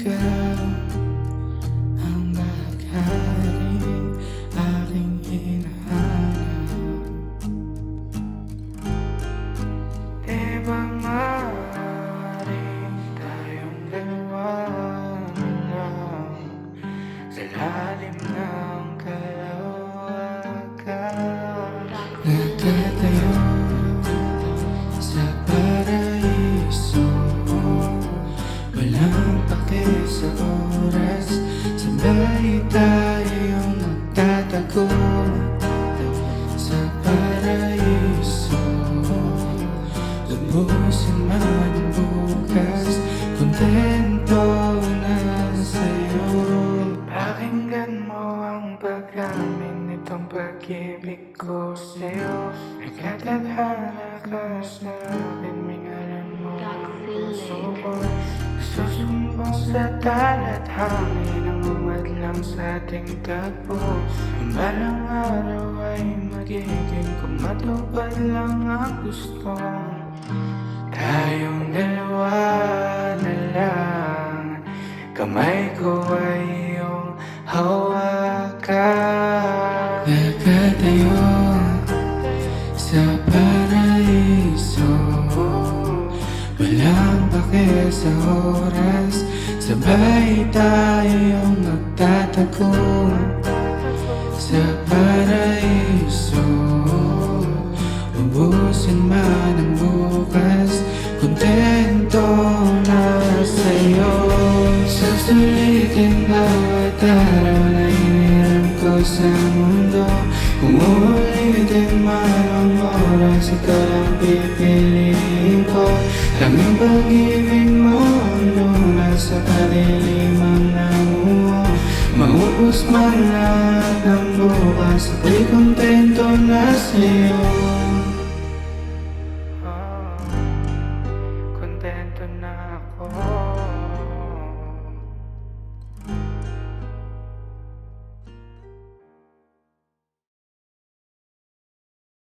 ikaw ang maaaring aking hinahanap. Di ba maaaring tayong dalawa na lang sa lalim ng kalawakan? Nagtatayo sa paraiso, walang pake sa oras, sabay tayong magtatago sa paraiso. Lubusin man bukas, kontento na sa'yo. Pakinggan mo ang pag-amin nitong pag-ibig ko sa'yo. Nagkatadhana ka sa akin, mingalan mo ang puso ko. Susumbong sa talat hangin ang umadlang sa ating tagpo. Ang balang araw ay magiging kung matupad lang ang gusto. Tayong dalawa na lang, kamay ko ay iyong hawakan. Nagkatayo sa paraiso, walang pake sa oras, sabay tayong magtatago sa paraiso. Ubusin man ang bukas, kontento na sa'yo. Susulitin bawat araw na hiniram ko sa mundo. Kung uulitin man ang oras, ikaw lang pipiliin ko. Tanging pag-ibig mo ang lunas sa kadilimang namuo. Maubos man lahat ng bukas, ako'y kontento na sa'yo.